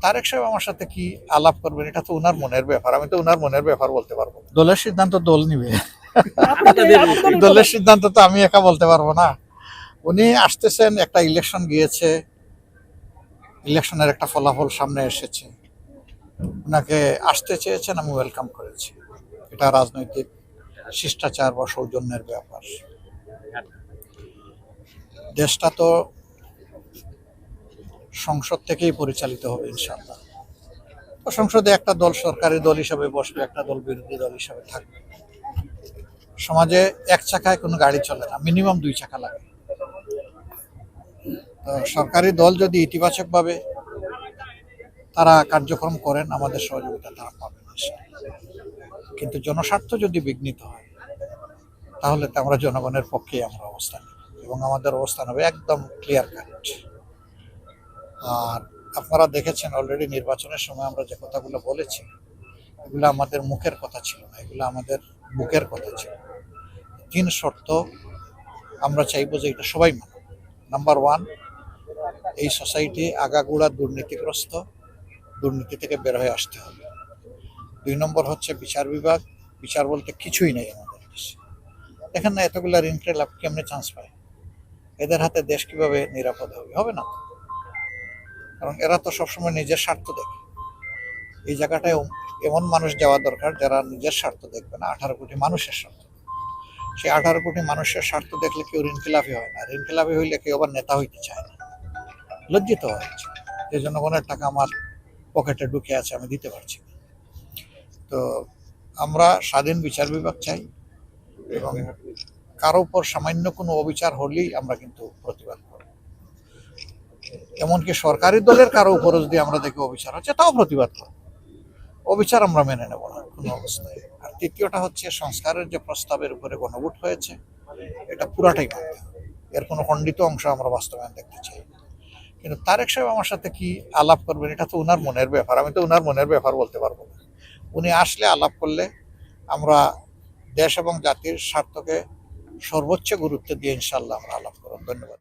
তারেক সাহেব আমার সাথে কি আলাপ করবেন এটা তো উনার মনের ব্যাপার, আমি তো উনার মনের ব্যাপার বলতে পারবো না। দলের সিদ্ধান্ত দল নিবে, দলের সিদ্ধান্ত তো আমি একা বলতে পারবো না। উনি আসতেছেন, একটা ইলেকশন গিয়েছে, ইলেকশনের একটা ফলাফল সামনে এসেছে, ওনাকে আসতে চেয়েছেন, আমি ওয়েলকাম করেছি। এটা রাজনৈতিক শিষ্টাচার বা সৌজন্যের ব্যাপার। দেশটা তো সংসদ থেকেই পরিচালিত হবে ইনশাআল্লাহ। তো সংসদে একটা দল সরকারি দল হিসাবে বসবে, একটা দল বিরোধী দল হিসাবে থাকবে। সমাজে এক চাকায় কোনো গাড়ি চলে না, মিনিমাম দুই চাকা লাগে। তো সরকারি দল যদি ইতিবাচকভাবে তারা কার্যক্রম করেন, আমাদের সহযোগিতা তারা পাবেন। কিন্তু জনস্বার্থ যদি বিঘ্নিত হয়, তাহলে তো আমরা জনগণের পক্ষেই আমরা অবস্থান নেব, এবং আমাদের অবস্থান হবে একদম ক্লিয়ার কাট। আর আপনারা দেখেছেন অলরেডি নির্বাচনের সময় আমরা যে কথাগুলো বলেছি, এগুলো আমাদের মুখের কথা ছিল না, এগুলো আমাদের বুকের কথা ছিল। 3 শর্ত আমরা চাইবো যে এটা সবাই মানে। নাম্বার 1, এই সোসাইটি আগাগোড়া দুর্নীতিগ্রস্ত, দুর্নীতি থেকে বের হয়ে আসতে হবে। 2 নম্বর হচ্ছে বিচার বিভাগ, বিচার বলতে কিছুই নেই আমাদের দেশে। দেখেন না এতগুলো ঋণকে লাভ কেমনে চান্স পায়, এদের হাতে দেশ কিভাবে নিরাপদ হবে? হবে না, কারণ এরা তো সবসময় নিজের স্বার্থ দেখে। এই জায়গাটায় এমন মানুষ যাওয়া দরকার যারা নিজের স্বার্থ দেখবে না, 18 কোটি মানুষের স্বার্থ। সেই 18 কোটি মানুষের স্বার্থ দেখলে কেউ ঋণখেলাপি হয় না, ঋণখেলাপি হইলে কেউ আবার নেতা হইতে চায় না, লজ্জিত হচ্ছে যে জনগণের টাকা আমার পকেটে ঢুকে আছে, আমি দিতে পারছি না। তো আমরা স্বাধীন বিচার বিভাগ চাই, এবং কারো উপর সামান্য কোনো অবিচার হলেই আমরা কিন্তু প্রতিবাদ করব। এমনকি সরকারি দলের কারো উপরও যদি আমরা দেখি অবিচার হচ্ছে, তাও প্রতিবাদ করব। অবিচার আমরা মেনে নেব না কোনো অবস্থায়। আর তৃতীয়টা হচ্ছে সংস্কারের যে প্রস্তাবের উপরে গণভোট হয়েছে, এটা পুরাটাই মানতে হবে, এর কোনো খণ্ডিত অংশ আমরা বাস্তবায়ন দেখতে চাই। কিন্তু তারেক সাহেব আমার সাথে কি আলাপ করবেন এটা তো উনার মনের ব্যাপার, আমি তো উনার মনের ব্যাপার বলতে পারবো না। উনি আসলে আলাপ করলে আমরা দেশ এবং জাতির স্বার্থকে সর্বোচ্চ গুরুত্ব দিয়ে ইনশাল্লাহ আমরা আলাপ করব। ধন্যবাদ।